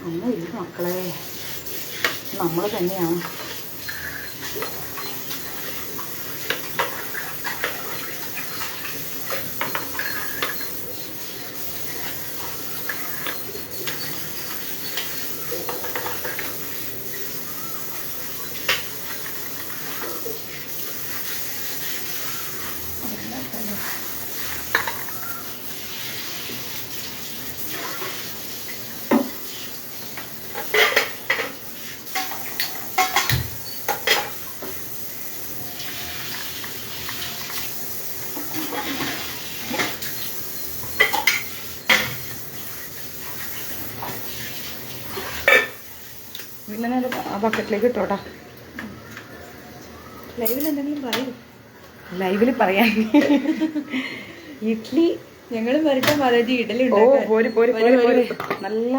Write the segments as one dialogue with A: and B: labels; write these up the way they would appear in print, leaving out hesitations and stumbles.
A: ഒന്നുമില്ല മക്കളെ, നമ്മൾ തന്നെയാണ്. പിന്നെ ആ ബക്കറ്റിലേക്ക് ഇട്ടോട്ടാ.
B: ലൈവിൽ എന്തെങ്കിലും പറയൂ.
A: ലൈവിൽ പറയാൻ ഇഡ്ഡലി
B: ഞങ്ങൾ വരട്ടെ മഹാരാജി. ഇഡലി
A: നല്ല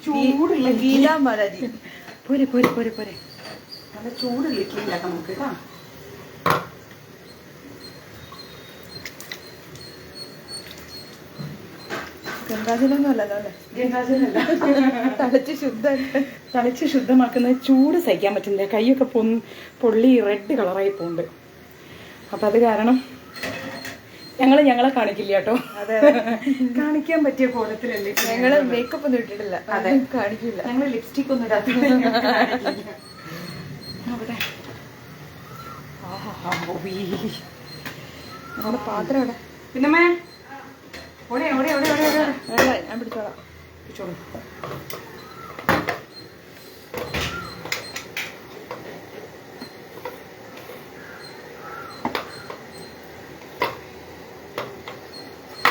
A: ചൂടുള്ള
B: ഗീല മഹാരാജി.
A: പോരെ പോരെ പോരെ പോരെ നല്ല ചൂടുള്ള ഇഡ്ഡലി ഉണ്ടാക്കാം നമുക്ക് കേട്ടാ.
B: ഗംഗാജലൊന്നും അല്ലല്ലോ അല്ലേ?
A: ഗംഗാജലല്ല, തളിച്ച് ശുദ്ധമാക്കുന്ന ചൂട് സഹിക്കാൻ പറ്റുന്നില്ല. കൈയൊക്കെ പൊള്ളി റെഡ് കളറായി പോകുന്നുണ്ട്. അപ്പം അത് കാരണം ഞങ്ങളെ കാണിക്കില്ല കേട്ടോ.
B: അതെ,
A: കാണിക്കാൻ പറ്റിയ കോലത്തിലല്ലേ.
B: ഞങ്ങള് മേക്കപ്പ് ഒന്നും ഇട്ടിട്ടില്ല.
A: അതെ,
B: കാണിക്കില്ല.
A: ഞങ്ങൾ ലിപ്സ്റ്റിക് ഒന്നും ഇടാത്ത അവിടെ.
B: നമ്മുടെ പാത്രം ഇവിടെ.
A: പിന്നെ ഓടെ ഓടെ ഓടെ ഓടെ ഓടെ
B: ഞാൻ പിടിച്ചോളാം.
A: പിടിച്ചോളൂ.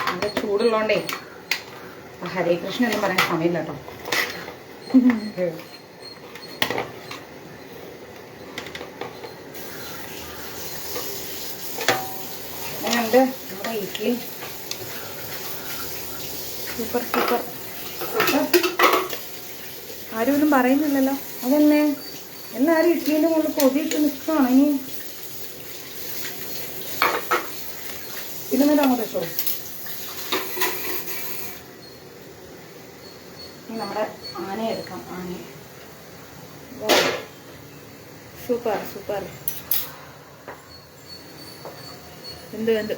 A: നല്ല ചൂടുള്ളോണ്ടേ ഹരേ കൃഷ്ണ ഒന്നും പറയാൻ സമയമില്ല കേട്ടോ. അങ്ങനെയുണ്ട് നമ്മുടെ ഇഡ്ഡലി.
B: Super super. ആരും ഒന്നും പറയുന്നില്ലല്ലോ.
A: അതന്നെ, എല്ലാവരും ഇഡ്ഡലിൻ്റെ മുകളിൽ കൊതിയിട്ട് നിൽക്കുകയാണ്. ഇനി പിന്നെ അങ്ങോട്ട് വെച്ചോ. ഇനി നമ്മുടെ ആനയെ എടുക്കാം. ആനയെ
B: സൂപ്പർ സൂപ്പർ. എന്ത്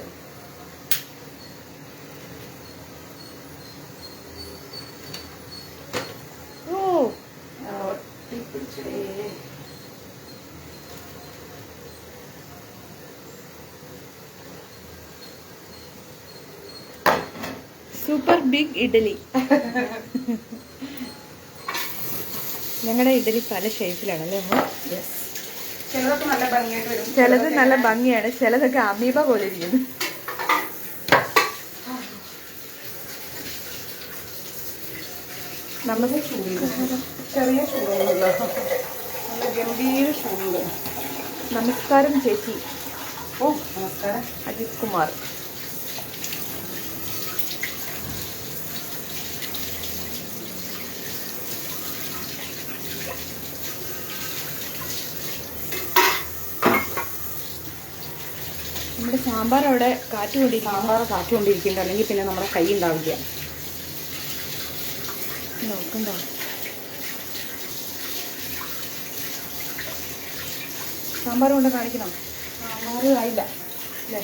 B: സൂപ്പർ ബിഗ് ഇഡലി. ഞങ്ങളുടെ ഇഡലി പല ഷേപ്പിലാണല്ലേ അമ്മ?
A: ചിലതൊക്കെ നല്ല ഭംഗിയായിട്ട് വരും,
B: ചിലത് നല്ല ഭംഗിയാണ്, ചിലതൊക്കെ അമീബ പോലെ ഇരിക്കുന്നു.
A: നമുക്ക് ചൂടുണ്ട്, ചെറിയ ചൂടുള്ള നല്ല ഗംഭീര ചൂടുണ്ട്.
B: നമസ്കാരം ചേച്ചി.
A: ഓ നമസ്കാരം.
B: അജിത് കുമാർ. നമ്മുടെ സാമ്പാർ അവിടെ
A: കാറ്റുകൊണ്ടിരിക്കുന്നുണ്ട്, അല്ലെങ്കിൽ പിന്നെ നമ്മുടെ കൈ ഉണ്ടാവില്ല.
B: നോക്കണ്ടോ? സാമ്പാർ കൊണ്ട് കാണിക്കണം.
A: സാമ്പാർ ആയില്ല അല്ലേ?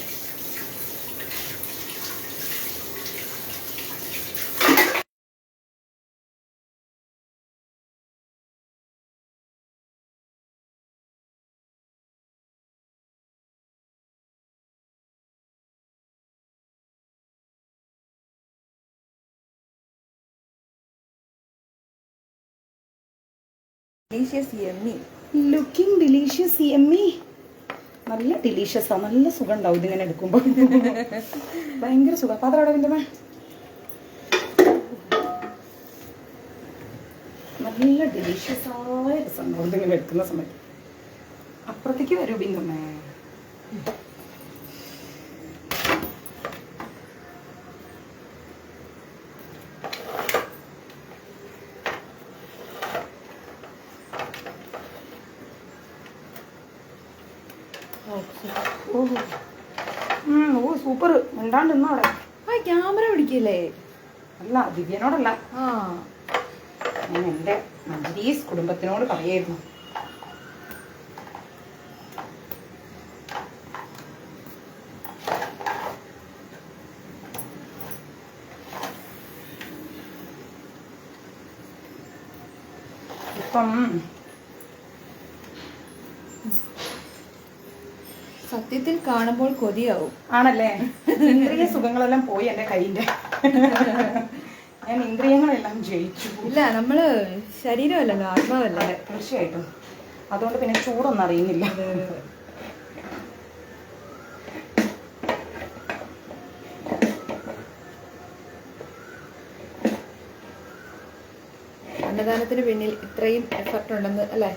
B: Delicious yummy.
A: Looking delicious yummy. നല്ല ഡിലീഷ്യസാണ്, നല്ല സുഖം ഉണ്ടാവും ഇതിങ്ങനെ എടുക്കുമ്പോൾ. ഭയങ്കര സുഖം. പാത്രം അവിടെ ബിന്ദുമേ. നല്ല ഡിലീഷ്യസായ രസം ഉണ്ടാവും ഇതിങ്ങനെ എടുക്കുന്ന സമയത്ത്. അപ്പുറത്തേക്ക് വരൂ ബിന്ദുമേ. ഓ സൂപ്പർ. മിണ്ടാണ്ട് നിന്നോ അവിടെ.
B: ആ ക്യാമറ പിടിക്കില്ലേ?
A: അല്ല ദിവ്യനോടല്ല, ഞാൻ എൻ്റെ മഞ്ജരീസ് കുടുംബത്തിനോട് പറയായിരുന്നു. ഇപ്പം
B: സത്യത്തിൽ കാണുമ്പോൾ കൊതിയാവും.
A: ആണല്ലേ? ഇന്ദ്രിയ സുഖങ്ങളെല്ലാം പോയി എൻ്റെ കയ്യിൻ്റെ. ഞാൻ ഇന്ദ്രിയങ്ങളെല്ലാം ജയിച്ചു.
B: ഇല്ല, നമ്മള് ശരീരമല്ലല്ലോ, ആത്മാവല്ലേ.
A: തീർച്ചയായിട്ടും. അതുകൊണ്ട് പിന്നെ ചൂടൊന്നും അറിയുന്നില്ല.
B: അന്നദാനത്തിന് പിന്നിൽ ഇത്രയും എഫർട്ട് ഉണ്ടെന്ന് അല്ലേ?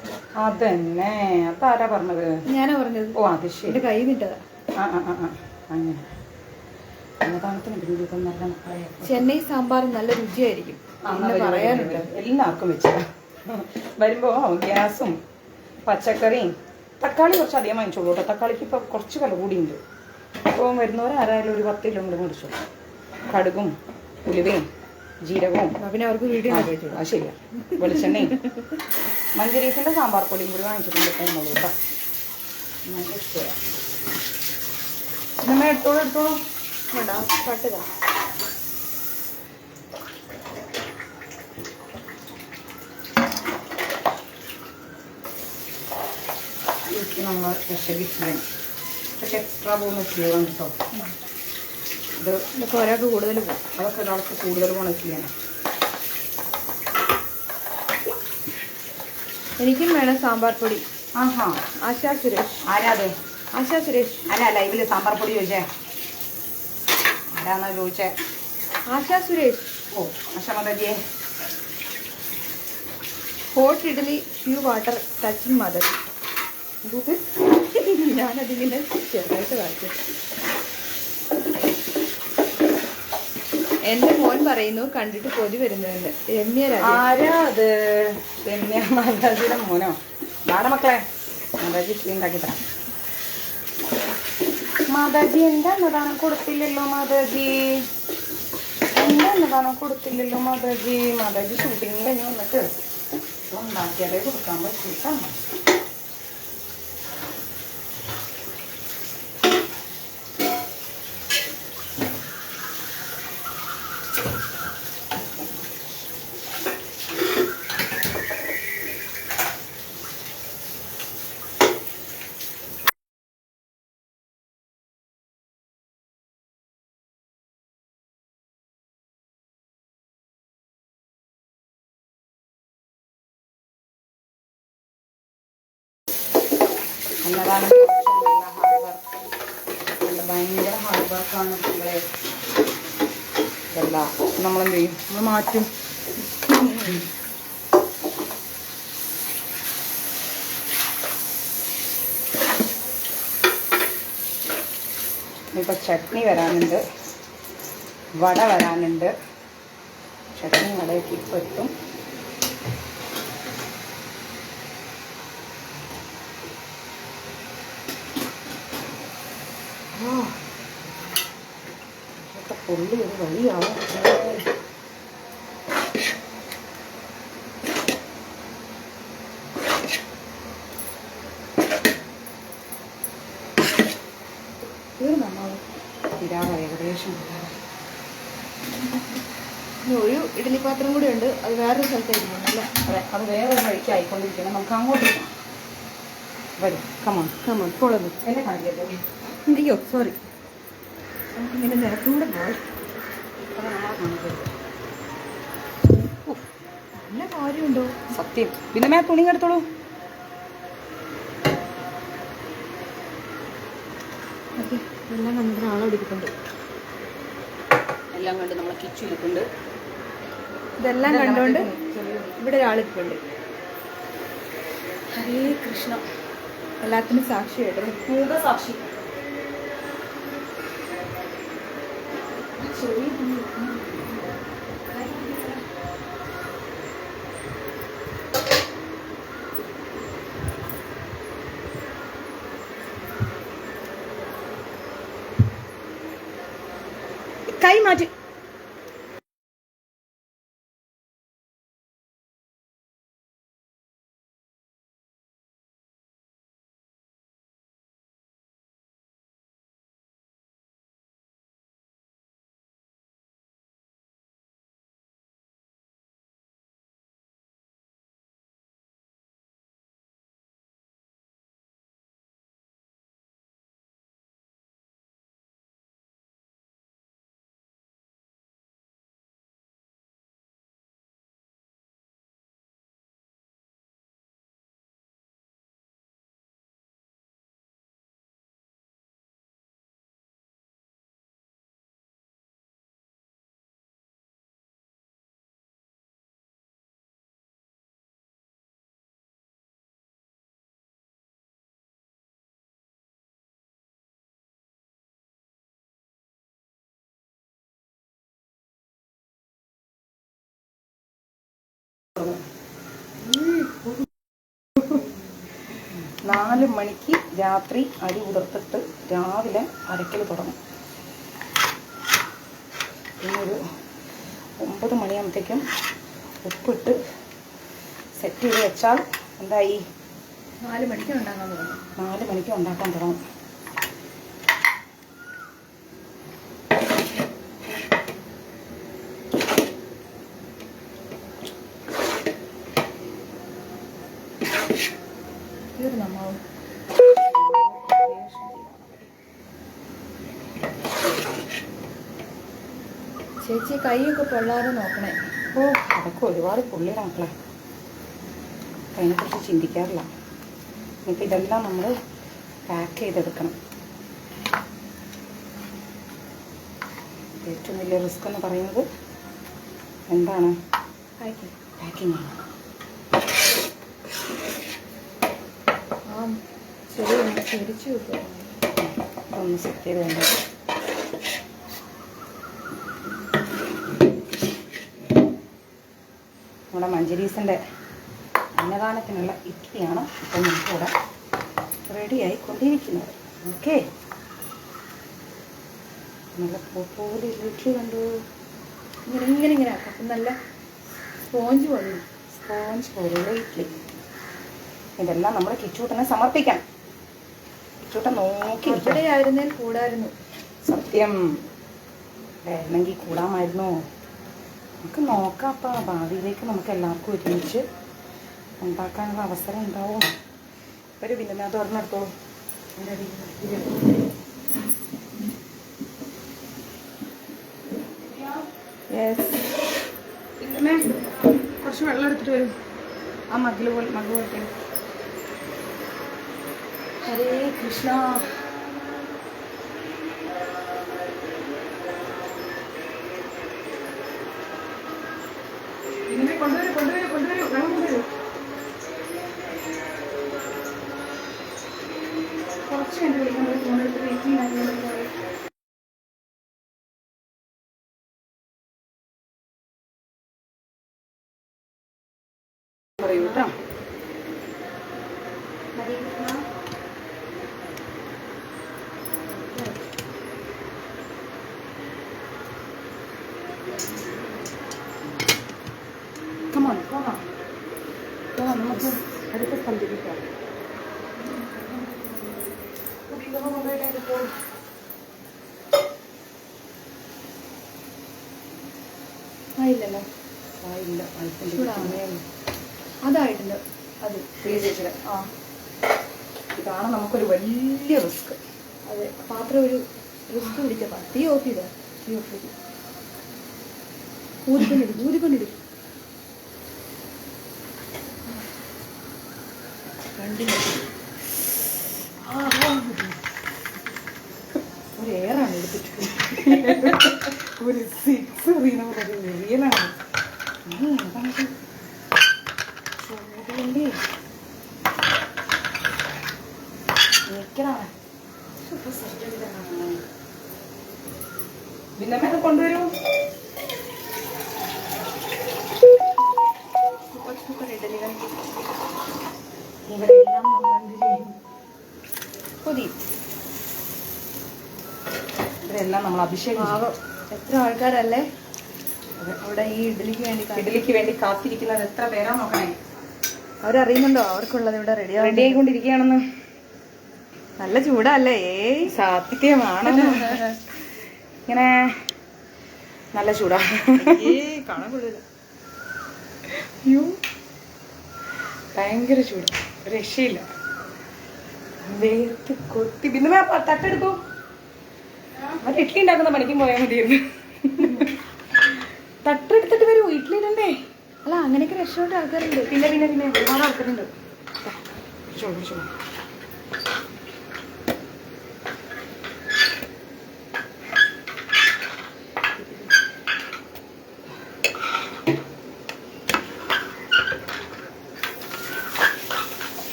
A: അതന്നെ. അതാരാ പറഞ്ഞത്?
B: ഞാനാ പറഞ്ഞത്.
A: ഓ അത് ശരി.
B: എന്റെ കൈ നിട്ടതാ.
A: അങ്ങനെ അന്നദാനത്തിന് പിന്നിൽ ഇതൊന്നും നല്ല മക്കളെ.
B: ചെന്നൈ സാമ്പാർ നല്ല രുചിയായിരിക്കും. പറയാനുണ്ട്
A: എല്ലാവർക്കും വെച്ചത്. വരുമ്പോ ഗ്യാസും പച്ചക്കറിയും തക്കാളി കുറച്ച് അധികം വാങ്ങിച്ചോളൂ കേട്ടോ. തക്കാളിക്ക് ഇപ്പൊ കുറച്ച് വില കൂടിയുണ്ട്. അപ്പോൾ വരുന്നവരാരായാലും ഒരു 10 കിലോ കൂടി മേടിച്ചോളൂ. കടുകും ഉലുവയും ജീരകവും.
B: പിന്നെ അവർക്ക് വീട്ടിൽ
A: അത് ശരിയാ. വെളിച്ചെണ്ണയും മഞ്ജരീസിന്റെ സാമ്പാർ പൊടിയും കൂടി വാങ്ങിച്ചിട്ടുണ്ട് കേട്ടോ. നമുക്ക് ഇഷ്ടമാണ്. നമ്മൾ എടുത്തോളൂ.
B: പട്ടുക
A: നമ്മൾ സ്പെഷ്യലി ചെയ്യാം. പക്ഷെ എക്സ്ട്രാ പോകുന്ന ചെയ്യണം കേട്ടോ.
B: ഇതൊക്കെ ഒരാൾക്ക് കൂടുതൽ പോകും.
A: അതൊക്കെ ഒരാൾക്ക് കൂടുതൽ പോകണം ചെയ്യണം.
B: എനിക്കും വേണം സാമ്പാർ പൊടി.
A: ആഹാ.
B: ആശാ സുരേഷ്.
A: ആരാതെ?
B: ആശാ സുരേഷ്.
A: അല്ല ലൈവില് സാമ്പാർ പൊടി ചോദിച്ചേ. ആരാന്നാ ചോദിച്ചേ?
B: ആശാ സുരേഷ്.
A: ഓ ആശാമതജിയെ.
B: Hot idli few water touching mother. ഞാനതിങ്ങനെ ചെറുതായിട്ട് കാണിച്ചു. എന്റെ മോൻ പറയുന്നു കണ്ടിട്ട് കൊതി വരുന്നുണ്ട്. രമ്യ
A: ആരാ അത്? രമ്യ മാതാജിയുടെ മോനോ? നാളെ മക്കളെ മാതാജി ഉണ്ടാക്കി തരാം. മാതാജി എൻ്റെ അന്നദാനം കൊടുത്തില്ലല്ലോ. മാതാജി എൻ്റെ അന്നദാനം കൊടുത്തില്ലല്ലോ. മാതാജി ഷൂട്ടിങ് കഴിഞ്ഞ് വന്നിട്ട് ഉണ്ടാക്കിയാലേ കൊടുക്കാൻ പറ്റിയിട്ടാണ്. അന്നദാനം നല്ല ഹാർഡ് വർക്ക്. നല്ല ഭയങ്കര ഹാർഡ് വർക്കാണ് കുട്ടികളെ. ഇതെല്ലാം നമ്മളെന്ത് ചെയ്യും? നമ്മൾ മാറ്റും. ഇപ്പം ചട്നി വരാനുണ്ട്, വട വരാനുണ്ട്. ചട്നി വടയൊക്കെ ഇപ്പം എത്തും. പൊള്ളി ഒരു വഴിയാവും. തീർന്നാവും. തിരാവ ഏകദേശം
B: ഒരു ഇഡ്ഡലി പാത്രം കൂടെ ഉണ്ട്. അത് വേറൊരു സ്ഥലത്തായിരിക്കും അല്ലേ?
A: അതെ, അത് വേറൊരു വഴിക്ക് ആയിക്കൊണ്ടിരിക്കണം. നമുക്ക് അങ്ങോട്ട് വരും. കമോൺ
B: പോളത്
A: എന്നെ കാണിക്കല്ലേ?
B: അയ്യോ സോറി. നമുക്കിങ്ങനെ നിരത്തൂടെ പോയി. നല്ല കാര്യമുണ്ടോ?
A: സത്യം. പിന്നെ മേ തുണി എടുത്തോളൂ.
B: എല്ലാം കണ്ടിട്ട് ആളെടുക്കുന്നുണ്ട്.
A: എല്ലാം കണ്ട് നമ്മളെ കിച്ചു ഇരിക്കുന്നുണ്ട്.
B: ഇതെല്ലാം കണ്ടുകൊണ്ട് ഇവിടെ ഒരാളിരിക്കുന്നുണ്ട്.
A: ഹരേ കൃഷ്ണ.
B: എല്ലാത്തിനും സാക്ഷിയായിട്ട്
A: സാക്ഷി. കൈ മാറ്റി. തുടങ്ങും. 4 മണിക്ക് രാത്രി അരി ഉതിർത്തിട്ട് രാവിലെ അരക്കൽ തുടങ്ങും. പിന്നെ ഒരു 9 മണിയാകുമ്പോഴത്തേക്കും ഉപ്പിട്ട് സെറ്റ് ചെയ്ത് വെച്ചാൽ എന്തായി?
B: 4 മണിക്ക് ഉണ്ടാക്കാൻ തുടങ്ങും.
A: 4 മണിക്ക് ഉണ്ടാക്കാൻ തുടങ്ങും.
B: നമ്മാവും ചേച്ചി കൈയൊക്കെ പൊള്ളാതെ നോക്കണേ.
A: ഓ, അതൊക്കെ ഒരുപാട് പുള്ളിയുടെ മക്കളെ, അതിനെക്കുറിച്ച് ചിന്തിക്കാറില്ല. എന്നിട്ട് ഇതെല്ലാം നമ്മൾ പാക്ക് ചെയ്തെടുക്കണം. ഏറ്റവും വലിയ റിസ്ക് എന്ന് പറയുന്നത് എന്താണ്? പാക്കിംഗ് ആണ്.
B: ശരി, ഒന്ന് തിരിച്ചു വെക്കുക.
A: ഒന്ന് സെറ്റ് ചെയ്ത് വേണ്ടത്. നമ്മുടെ മഞ്ജരീസിൻ്റെ അന്നദാനത്തിനുള്ള ഇഡ്ഡലിയാണ് ഇപ്പം നമുക്കിവിടെ റെഡിയായി കൊണ്ടിരിക്കുന്നത്. ഓക്കെ, നല്ല പോലെ ഇഡ്ഡലി കണ്ടു.
B: ഇങ്ങനെ ആക്കാം. അപ്പം നല്ല സ്പോഞ്ച്
A: പോലെയുള്ള ഇഡ്ഡലി. ഇതെല്ലാം നമ്മൾ കിച്ചൂട്ടനെ സമർപ്പിക്കണം. കിച്ചൂട്ടൻ നോക്കി
B: ആയിരുന്നേൽ കൂടായിരുന്നു.
A: സത്യം വേണമെങ്കിൽ കൂടാമായിരുന്നോ? നമുക്ക് നോക്കാം. അപ്പം ഭാവിയിലേക്ക് നമുക്ക് എല്ലാവർക്കും ഒരുമിച്ച് ഉണ്ടാക്കാനുള്ള അവസരം ഉണ്ടാവും. ഒരു ബിന്ദുനാഥ് ഓർമ്മയെടുത്തോളൂ. കുറച്ച് വെള്ളം എടുത്തിട്ട് വരും. ആ മഗ് പോലത്തെ. ഹരേ കൃഷ്ണ. കൊണ്ടുവരൂ. കുറച്ച് എൻ്റെ വിളിക്കുന്നത് ഫോണെടുത്ത് വെയിറ്റിംഗ് പറയൂ കേട്ടോ. പോകാം. നമുക്ക് അടുത്ത സ്ഥലത്തിരിക്കാം.
B: ആയില്ലല്ലോ.
A: ആയില്ല.
B: അതായിട്ടുണ്ട്. അത്
A: ചേച്ചിയുടെ ഇതാണ് നമുക്കൊരു വലിയ റിസ്ക്.
B: അതെ, പാത്രം ഒരു റിസ്ക് പിടിച്ചപ്പാ. തീ ഓഫ് ചെയ്തോ? തീ ഓഫ് ചെയ്തു. ഊതിക്കൊണ്ടിരിക്കും.
A: ഒരു എയറാണ് എടുത്തിട്ട് ഒരു 6 എറിയുന്ന റിയലാണ്. പിന്നെ കൊണ്ടുവരൂ. ഇവിടെയെല്ലാം ഇവരെല്ലാം നമ്മൾ അഭിഷേകം.
B: എത്ര ആൾക്കാരല്ലേ അവിടെ ഈ ഇഡ്ഡലിക്ക് വേണ്ടി
A: കാത്തിരിക്കുന്നത്? എത്ര പേരാ നോക്കണേ.
B: അവരറിയുന്നുണ്ടോ അവർക്കുള്ളത് ഇവിടെ റെഡി
A: ആയിക്കൊണ്ടിരിക്കുകയാണെന്ന്?
B: നല്ല ചൂടല്ലേ?
A: സത്യമാണ്. ഇങ്ങനെ നല്ല ചൂടാ.
B: കാണാൻ കൊള്ളില്ല.
A: അയ്യോ, ഭയങ്കര ചൂട്, രക്ഷയില്ല. വേർത്ത് കൊത്തി. പിന്നെ തട്ടെടുക്കൂ. മറ്റേ ഇഡ്ഡലി ഉണ്ടാക്കുന്ന പണിക്കും പോയാൽ മതിയായിരുന്നു. തട്ടെടുത്തിട്ട് വരൂ. ഇഡ്ഡലി ഇടണ്ടേ?
B: അല്ല, അങ്ങനെയൊക്കെ രക്ഷപ്പെട്ട ആൾക്കാരുണ്ട്.
A: പിന്നെ ഒരുപാട് ആൾക്കാരുണ്ട്.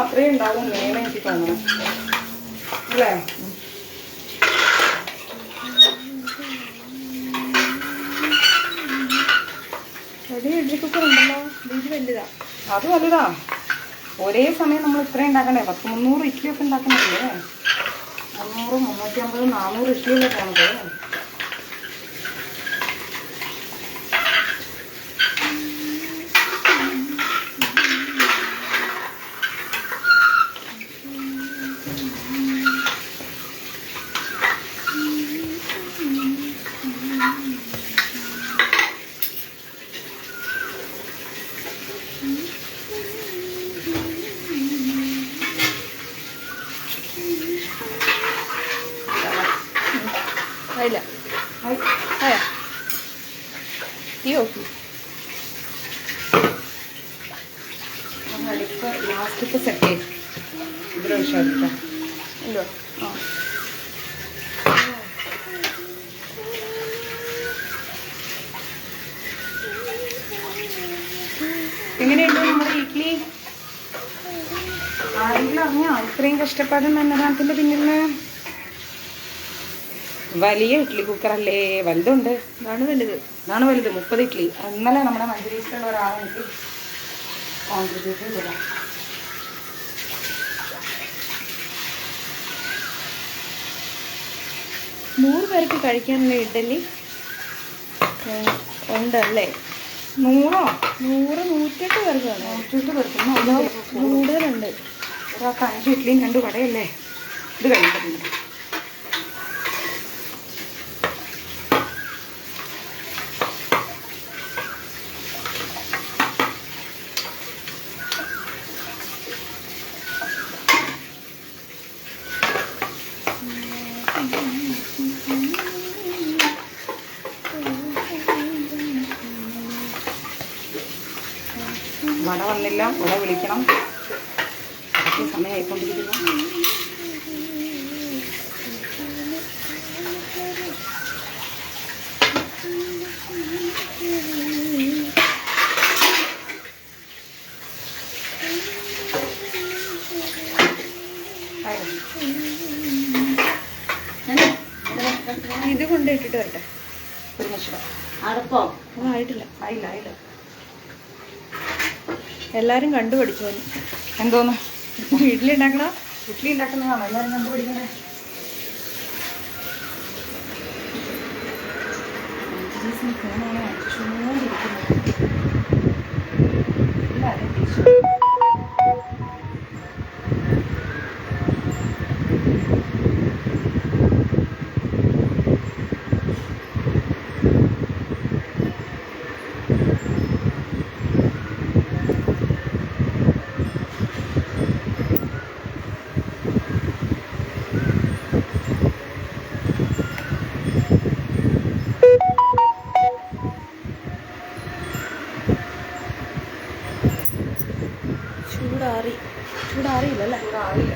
A: മാത്രമേ ഉണ്ടാവൂ ഇങ്ങനെയാണ് എനിക്ക് തോന്നുന്നത് അല്ലേ?
B: വലിയ ഇഡ്ഡലി കുക്കർ ഉണ്ടല്ലോ, ഇത് വലുതാ.
A: അത് വലുതാ. ഒരേ സമയം നമ്മൾ ഇത്രയും ഉണ്ടാക്കണ്ടേ? 300 ഇഡ്ഡലിയൊക്കെ ഉണ്ടാക്കണ്ടേ? 300, 350, 400 ഇഡ്ഡലിയല്ലേ പോണത്?
B: ആയില്ല, ആയാ തീ ഓക്കെ.
A: അടുപ്പ് ലാസ്റ്റത്തെ സെറ്റ് ഇതിലൊഴിച്ചെടുക്കാം.
B: എന്തോ ആ
A: എങ്ങനെയുണ്ട് നമ്മുടെ ഇഡ്ഡലി? ആരെങ്കിലും അറിഞ്ഞോ ഇത്രയും കഷ്ടപ്പാടും എന്നതാണത്തിന്റെ പിന്നിൽ? വലിയ ഇഡ്ഡലി കുക്കറല്ലേ? വലുതുണ്ട്.
B: ഇതാണ് വലുത്.
A: ഇതാണ് വലുത്. 30 ഇഡ്ഡലി. ഇന്നലെ നമ്മുടെ മഞ്ചേരിയിലുള്ള ഒരാൾ എനിക്ക് കോൺട്രിബ്യൂട്ട് ചെയ്തില്ല.
B: നൂറ് പേർക്ക് കഴിക്കാനുള്ള ഇഡ്ഡലി ഉണ്ടല്ലേ?
A: 100
B: 100, 108 പേർക്ക് വേണം.
A: 108 പേർക്ക്
B: കൂടുതലുണ്ട്.
A: ഒരാൾക്ക് 5 ഇഡ്ഡലിയും 2 വടയല്ലേ? ഇത് കഴിഞ്ഞിട്ടുണ്ട്. വട വന്നില്ല, വട വിളിക്കണം. അതൊക്കെ സമയമായിക്കൊണ്ടിരിക്കുന്നു.
B: ഇത് കൊണ്ടിട്ടിട്ട് വരട്ടെ.
A: ഒരു നിമിഷം. അടുപ്പോ?
B: അതായിട്ടില്ല.
A: ആയില്ല.
B: എല്ലാരും കണ്ടുപിടിച്ചു.
A: എന്തോന്ന്?
B: ഇഡ്ഡലി ഉണ്ടാക്കണ?
A: ഇഡ്ഡലി ഉണ്ടാക്കുന്നതാണോ എല്ലാവരും കണ്ടുപിടിക്കണേ? ഫോണാണ് അടിച്ചുകൊണ്ടിരിക്കുന്നത്. എല്ലാവരും തിരിച്ചു.
B: ചൂടാറിയില്ലല്ലേ?
A: ചൂടാറിയില്ല.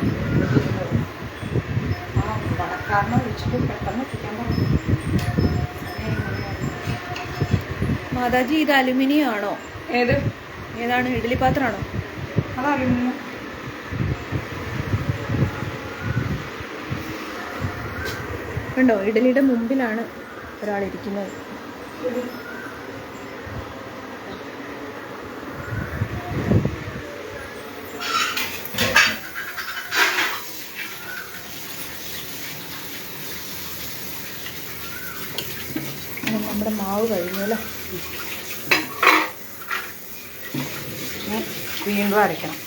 A: വടക്കാരനെ വിളിച്ചിട്ട് പെട്ടെന്ന് എത്തിക്കാൻ പറഞ്ഞു.
B: മാതാജി, ഇത് അലുമിനിയം ആണോ? ഏതാണ്? ഇഡ്ഡലി പാത്രമാണോ?
A: അത് അലുമിനിയം.
B: കണ്ടോ, ഇഡ്ഡലിയുടെ മുമ്പിലാണ് ഒരാളിരിക്കുന്നത്. നമ്മുടെ മാവ് കഴിഞ്ഞു അല്ലേ?
A: വീണ്ടും അരയ്ക്കണം.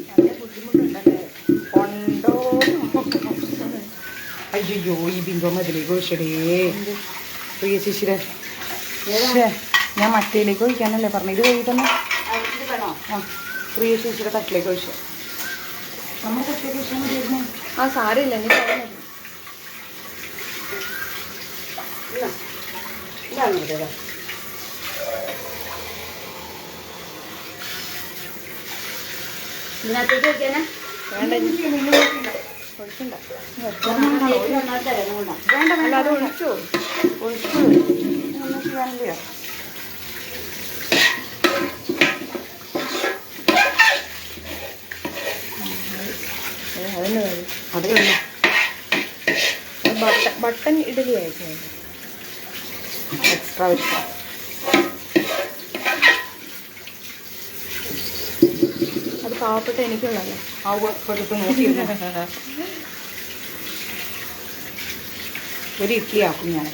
B: നല്ല ബുദ്ധിമുട്ടുണ്ടല്ലേ?
A: ഉണ്ടോ? അയ്യോ ഈ ബിംബം അതിലേക്ക് ഒഴിച്ചടേ. പ്രിയ ചേച്ചിയുടെ ഞാൻ മറ്റേലേക്ക് ഒഴിക്കാനല്ലേ പറഞ്ഞു. ഇത് കഴിയുന്ന ആ പ്രിയ ചേച്ചിയുടെ തട്ടിലേക്ക് ഒഴിച്ചു. നമ്മൾ തട്ടിലേക്ക് ഒഴിച്ചാൽ മതിയായിരുന്നു.
B: ആ സാരമില്ല, ഇനി പറയുന്നത്
A: ഇതാണ് മതിയല്ലേ.
C: ഇതിനകത്തേക്ക് വെക്കാനാ
B: വേണ്ട, ഒഴിക്കണ്ട.
A: വേണ്ട
B: അല്ല, അത് ഒഴിച്ചോ?
A: ഒഴിച്ചു ഒന്നും ചെയ്യാനില്ല.
B: അതിന് കഴിയും.
A: അത് കഴിഞ്ഞു.
B: ബട്ടൺ ഇഡലി ആയിരുന്നു.
A: എക്സ്ട്രാ വെച്ചു.
B: അത് പാവപ്പെട്ട എനിക്കുള്ളതല്ലേ.
A: ആ കൊടുത്ത് നോക്കിയിരുന്നു. ഒരു ഇഡ്ഡലി ആക്കും ഞാൻ.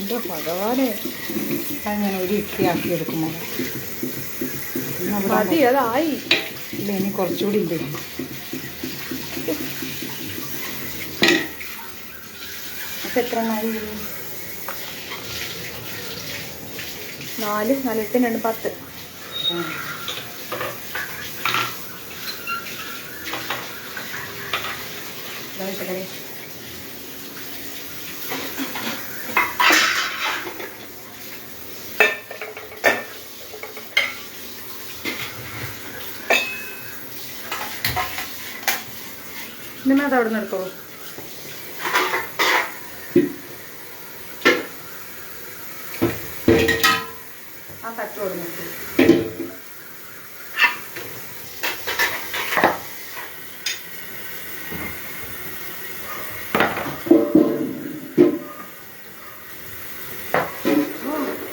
B: എന്തോ ഭഗവാനെ,
A: അത് ഞാൻ ഒരു ഇഡ്ഡലി ആക്കി എടുക്കുമോ?
B: മതി, അതായി.
A: ഇല്ല, ഇനി കുറച്ചുകൂടി ഉണ്ട്. അപ്പം എത്ര എണ്ണമായി?
B: 4, 4, 8, 2, 10.
A: നിങ്ങൾ അത് അവിടെ നിന്ന് എടുത്തോളൂ. ആ തട്ട് അവിടെ നിന്ന് എടുത്തോളൂ.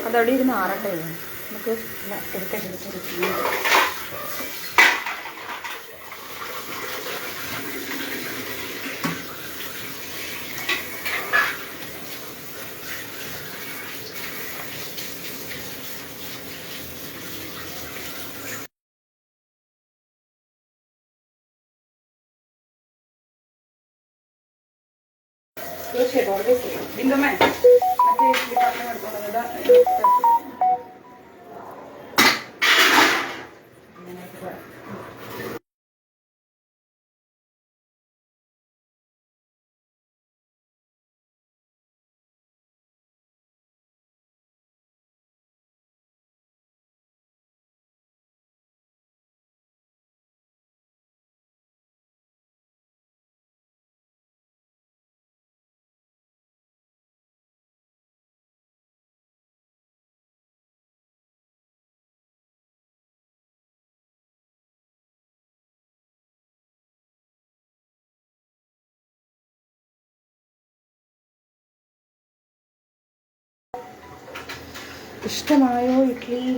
B: അതവിടെ ഇരുന്ന് ആറട്ടെ. നമുക്ക്
A: എടുത്തിട്ട് ബിന്ദുമ്മേ മറ്റേ ഈ പാത്രം എടുത്തോളൂ. ഇഷ്ടമായോ ഇഡ്ഡലി?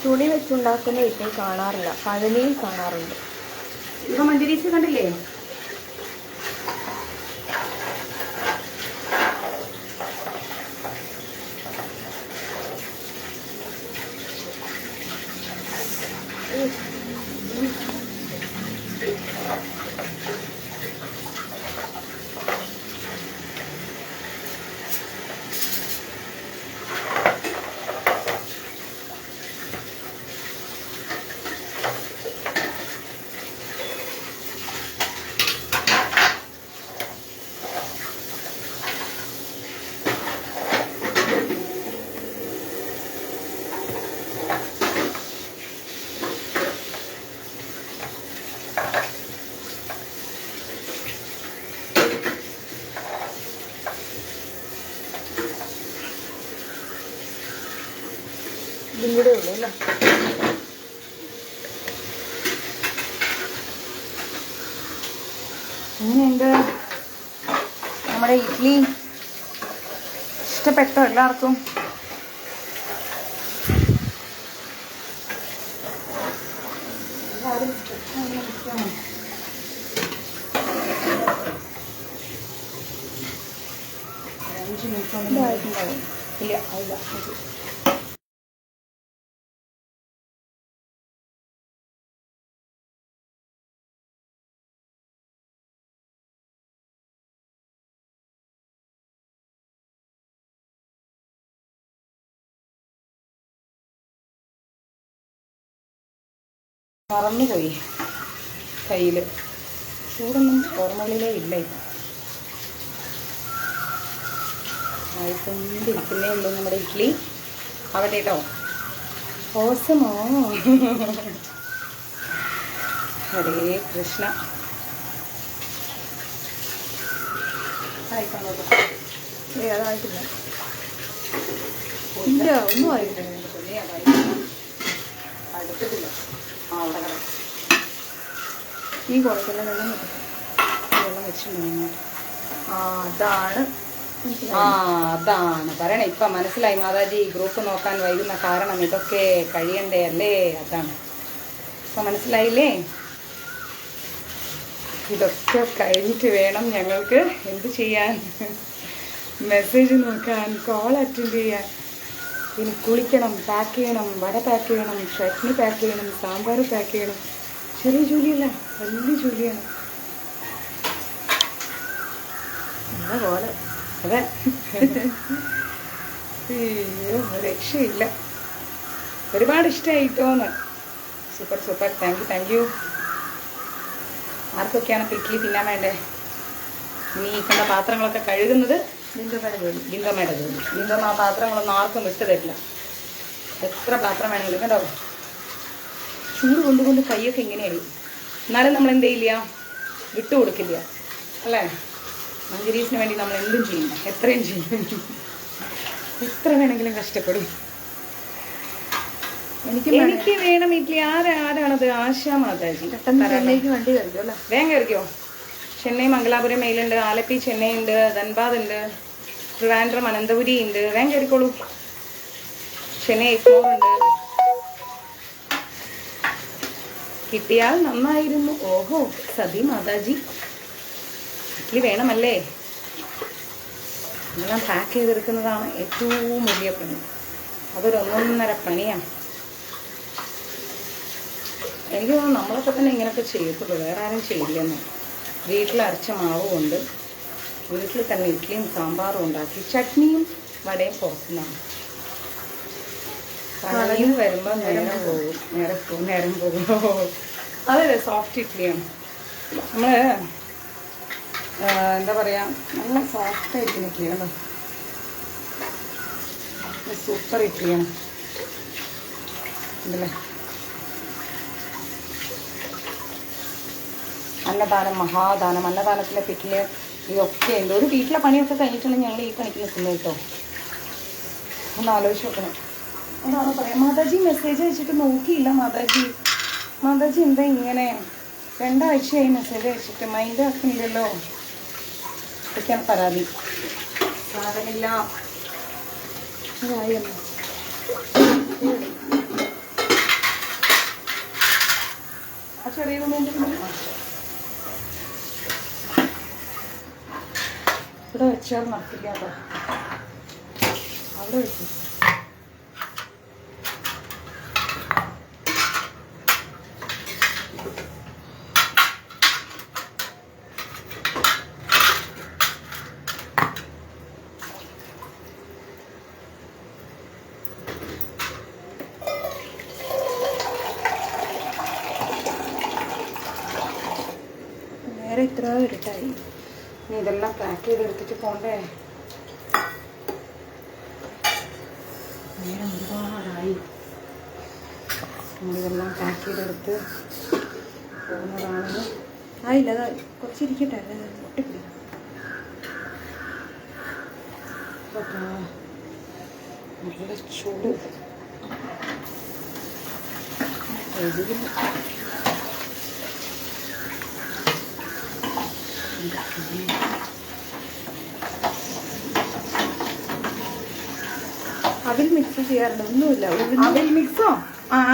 B: തുണി വെച്ചുണ്ടാക്കുന്ന ഇപ്പോൾ കാണാറില്ല, പഴനിയിൽ കാണാറുണ്ട്.
A: ഇപ്പൊ മഞ്ചേരീസ് കണ്ടില്ലേ?
B: ഇതും കൂടെ ഉള്ളൂ അല്ലേ?
A: എങ്ങനെയുണ്ട് നമ്മുടെ ഇഡ്ഡലി? ഇഷ്ടപ്പെട്ടോ എല്ലാവർക്കും? എല്ലാവരും
B: ഇതായിട്ടുണ്ടാവും.
A: ഇല്ല അല്ല മറന്നുപോയി കയ്യിൽ. ചൂടൊന്നും ഓർമ്മകളിലേ ഇല്ല. ആയിക്കൊണ്ടിരിക്കുന്നേ ഉള്ളൂ നമ്മുടെ ഇഡ്ഡലി. ആവട്ടെ കേട്ടോ. ഓസമോ. ഹരേ കൃഷ്ണ.
B: അതായിട്ടില്ല. ഇല്ല, ഒന്നും ആയിട്ടില്ല.
A: അടുത്തിട്ടില്ല. ആ അവിടെ കിടക്കും.
B: ഈ കുറച്ചെല്ലാം വെള്ളം കിട്ടും.
A: വെള്ളം വെച്ചിട്ടുണ്ടോ?
B: അതാണ്
A: അതാണ് പറയണേ. ഇപ്പം മനസ്സിലായി മാതാജി. ഗ്രൂപ്പ് നോക്കാൻ വൈകുന്ന കാരണം ഇതൊക്കെ കഴിയണ്ടേ അല്ലേ? അതാണ് ഇപ്പം മനസ്സിലായില്ലേ? ഇതൊക്കെ കഴിഞ്ഞിട്ട് വേണം ഞങ്ങൾക്ക് എന്ത് ചെയ്യാൻ? മെസ്സേജ് നോക്കാൻ, കോൾ അറ്റൻഡ് ചെയ്യാൻ, പിന്നെ കുളിക്കണം, പാക്ക് ചെയ്യണം, വട പാക്ക് ചെയ്യണം, ചട്നി പാക്ക് ചെയ്യണം, സാമ്പാർ പാക്ക് ചെയ്യണം. ചെറിയ ജോലിയല്ല, വലിയ ജോലിയാണ്.
B: നല്ല പോലെ.
A: അതെ. അയ്യോ രക്ഷയില്ല. ഒരുപാട് ഇഷ്ടമായിട്ടോന്ന്. Super super. Thank you. ആർക്കൊക്കെയാണ് ഇഡ്ഡലി തിന്നാൻ വേണ്ടേ? ഇനി ഈ കണ്ട പാത്രങ്ങളൊക്കെ കഴുകുന്നത്
B: ലിംഗമ്മയുടെ ജോലി.
A: ലിംഗമ്മ ആ പാത്രങ്ങളൊന്നും ആർക്കും വിട്ടു തരില്ല. എത്ര പാത്രം വേണമെങ്കിലും കേട്ടോ. ചൂട് കൊണ്ടുകൊണ്ട് കൈയൊക്കെ ഇങ്ങനെയായി. എന്നാലും നമ്മൾ എന്ത് ചെയ്യില്ല, വിട്ടുകൊടുക്കില്ല അല്ലേ? മഞ്ജരീസിന് വേണ്ടി നമ്മൾ എന്തും ചെയ്യും, എത്രയും ചെയ്യും. എത്ര വേണമെങ്കിലും കഷ്ടപ്പെടും. എനിക്ക് വേണം ഇഡ്ഡലി. ആരാണത്? ആശാ മാതാജി.
B: ചെന്നൈക്ക് വണ്ടി കയറിയോ അല്ലേ?
A: വേഗം കയറിക്കോ. ചെന്നൈ മംഗലാപുരം മെയിലുണ്ട്, ആലപ്പി ചെന്നൈ ഉണ്ട്, ധൻബാദ് ഉണ്ട്, ട്രിവാൻഡ്രം അനന്തപുരി ഉണ്ട്. വേഗം കയറിക്കോളൂ. ചെന്നൈ എക്മോർ ഉണ്ട്. കിട്ടിയാൽ നന്നായിരുന്നു. ഓഹോ സതി മാതാജി. ഇഡ്ഡലി വേണമല്ലേ? എല്ലാം പാക്ക് ചെയ്തെടുക്കുന്നതാണ് ഏറ്റവും വലിയ പണി. അതൊരൊന്നൊന്നര പണിയാണ്. എനിക്ക് തോന്നുന്നു നമ്മളൊക്കെ തന്നെ ഇങ്ങനെയൊക്കെ ചെയ്യത്തുള്ളൂ, വേറെ ആരും ചെയ്യില്ലെന്ന്. വീട്ടിൽ അരച്ച മാവ് കൊണ്ട് വീട്ടിൽ തന്നെ ഇഡ്ഡലിയും സാമ്പാറും ഉണ്ടാക്കി, ചട്നിയും വടയും പുറത്തുനിന്നാണ്. കടലിൽ വരുമ്പോൾ നേരം പോകും. അതെ, സോഫ്റ്റ് ഇഡ്ഡലിയാണ്. നമ്മൾ എന്താ പറയുക, നല്ല സോഫ്റ്റ് ആയിരിക്കുന്ന ഇഡ്ഡലിയാണ്. സൂപ്പർ ഇഡ്ഡലിയാണ് ഉണ്ടല്ലേ. അന്നദാനം, മഹാദാനം, അന്നദാനത്തിലെ പിറ്റില് ഇതൊക്കെ ഉണ്ട്. ഒരു വീട്ടിലെ പണിയൊക്കെ കഴിഞ്ഞിട്ടുണ്ടെങ്കിൽ ഞങ്ങൾ ഈ പണിക്ക് നിൽക്കുന്നത് കേട്ടോ. ഒന്ന് ആലോചിച്ച് നോക്കണം. അതാണ് പറയാം. മാതാജി മെസ്സേജ് അയച്ചിട്ട് നോക്കിയില്ല. മാതാജി എന്താ ഇങ്ങനെ? 2 ആഴ്ചയായി മെസ്സേജ് അയച്ചിട്ട് മൈൻഡ് ആക്കുന്നില്ലല്ലോ. ഇതൊക്കെയാണ് പരാതി. സാധനമില്ല.
B: അതായിരുന്നു
A: ആ ചെറിയ ഇവിടെ വെച്ചാൽ നടക്കില്ല കേട്ടോ. അവിടെ വെച്ചു.
B: നേരെ ഇത്ര ഇരുട്ടായി.
A: ഇനി ഇതെല്ലാം പാക്ക് ചെയ്തെടുത്തിട്ട് പോണ്ടേ? നേരം ഒരുപാടായി. നമ്മളിതെല്ലാം പാക്ക് ചെയ്തെടുത്ത് പോകുന്നതാണ്.
B: ആയില്ല, അതാ കുറച്ചിരിക്കട്ടെ, ഒട്ടിപ്പിടി.
A: നല്ല ചൂട്.
B: അതിൽ മിക്സ് ചെയ്യാറുണ്ട്? ഒന്നുമില്ല.
A: അതിൽ മിക്സോ?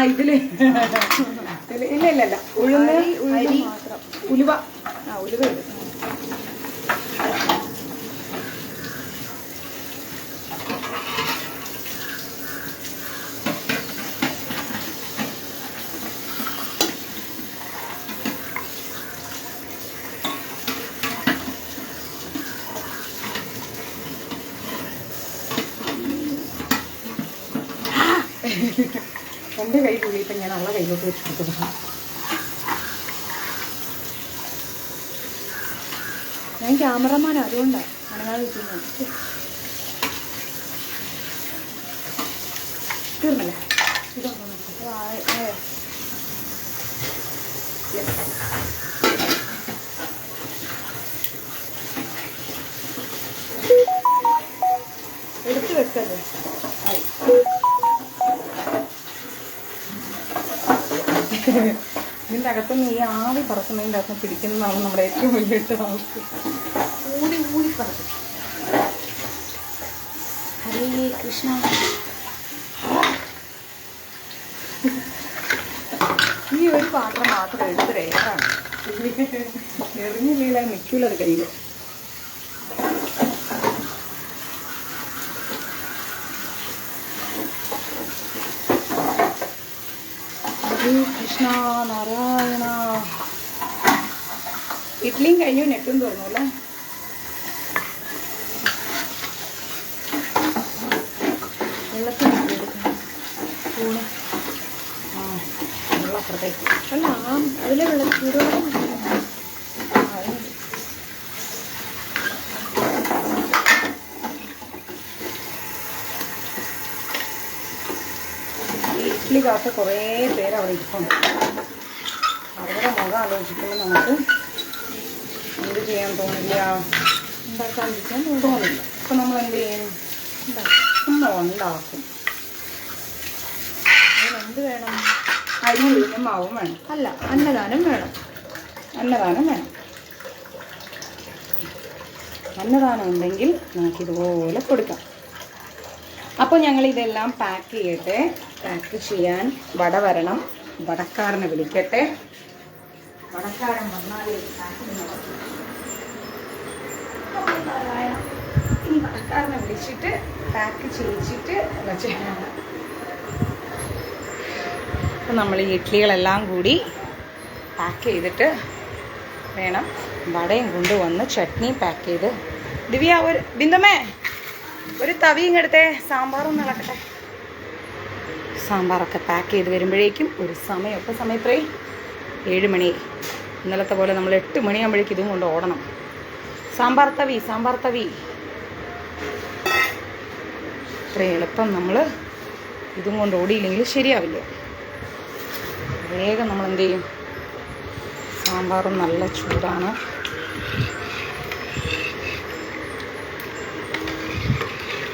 A: ഇതില് ഇല്ല. ഉഴുന്ന്
B: അരി മാത്രം.
A: ഉലുവ.
B: ഉലുവ ഇടും.
A: എൻ്റെ കയ്യിലുള്ളിൽ ഇപ്പം ഞാൻ അവളെ കയ്യിലോട്ട് വെച്ച് കൊടുത്തതാണ്.
B: ഞാൻ ക്യാമറമാൻ, അതുകൊണ്ടാണ് അനങ്ങാതെ വെച്ചിരുന്നത്.
A: തീർന്നല്ലേ?
B: എടുത്ത് വെക്കല്ലേ?
A: ഇതിൻ്റെ അകത്തുനിന്ന് ഈ ആവി പറക്കുന്നതിൻ്റെ അകത്ത് പിടിക്കുന്നതാണ് നമ്മുടെ ഏറ്റവും വലിയ ടാസ്ക്.
B: ഊടി ഊടി പറക്കും. ഹരേ കൃഷ്ണ.
A: ഈ ഒരു പാത്രം മാത്രം എടുത്ത് രേഖാണ്. എറിഞ്ഞില്ല നിൽക്കൂലത് കയ്യിൽ. ഹരേ കൃഷ്ണ നാരായണ. ഇഡ്ലിയും കഴിഞ്ഞു, നെറ്റും തുറന്നു അല്ലേ?
B: വെള്ളത്തിൽ എടുക്കണം ഊണ്.
A: ആ വെള്ളം അപ്പുറത്തേക്ക്.
B: അല്ല, അതിലെ ചൂടുവെള്ളം.
A: ഇഡ്ലിക്കകത്ത് കുറേ പേര് അവിടെ ഇരിപ്പുണ്ട്. അവരുടെ മുഖം ആലോചിക്കുമ്പോൾ നമുക്ക് എന്ത് ചെയ്യാൻ തോന്നില്ല,
B: ഉണ്ടാക്കാതിരിക്കാൻ
A: തോന്നില്ല. അപ്പം നമ്മൾ എന്ത് ചെയ്യും? നമ്മൾ ഉണ്ടാക്കും.
B: എന്ത് വേണം?
A: അരിയും മാവും വേണം.
B: അല്ല, അന്നദാനം വേണം.
A: അന്നദാനം വേണം. അന്നദാനം ഉണ്ടെങ്കിൽ നമുക്കിതുപോലെ കൊടുക്കാം. അപ്പോൾ ഞങ്ങൾ ഇതെല്ലാം പാക്ക് ചെയ്യട്ടെ. പാക്ക് ചെയ്യാൻ വട വരണം. വടക്കാരനെ വിളിക്കട്ടെ. വടക്കാരൻ വന്നാലേ പാക്കിങ് നടക്കും. ഇനി വടക്കാരനെ വിളിച്ചിട്ട് പാക്ക് ചെയ്യിച്ചിട്ട് ചെയ്യണം. അപ്പം നമ്മൾ ഈ ഇഡ്ലികളെല്ലാം കൂടി പാക്ക് ചെയ്തിട്ട് വേണം വടയും കൊണ്ടുവന്ന് ചട്നി പാക്ക് ചെയ്ത്. ദിവ്യ, ഒരു ബിന്ദമ്മേ ഒരു തവിയും എടുത്തേ, സാമ്പാറൊന്നും ഇളക്കട്ടെ. സാമ്പാറൊക്കെ പാക്ക് ചെയ്ത് വരുമ്പോഴേക്കും ഒരു സമയം. ഇപ്പോൾ സമയം എത്രയും 7 മണി. ഇന്നലത്തെ പോലെ നമ്മൾ 8 മണിയാകുമ്പോഴേക്കും ഇതും കൊണ്ട് ഓടണം. സാമ്പാർ തവി ഇത്ര എളുപ്പം നമ്മൾ ഇതും കൊണ്ട് ഓടിയില്ലെങ്കിൽ ശരിയാവില്ല. വേഗം നമ്മൾ എന്ത് ചെയ്യും? സാമ്പാറും നല്ല ചൂടാണ്.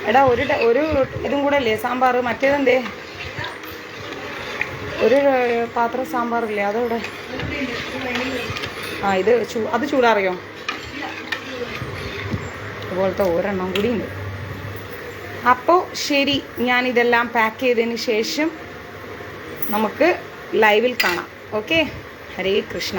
A: എടാ ഒരു ഇതും കൂടെ അല്ലേ സാമ്പാർ? മറ്റേതെന്തേ? ഒരു പാത്രം സാമ്പാറില്ലേ, അതോടെ? ആ ഇത് അത് ചൂടാറിയോ? അതുപോലത്തെ ഒരെണ്ണം കൂടി ഉണ്ട്. അപ്പോൾ ശരി, ഞാനിതെല്ലാം പാക്ക് ചെയ്തതിന് ശേഷം നമുക്ക് ലൈവിൽ കാണാം. ഓക്കെ, ഹരേ കൃഷ്ണ.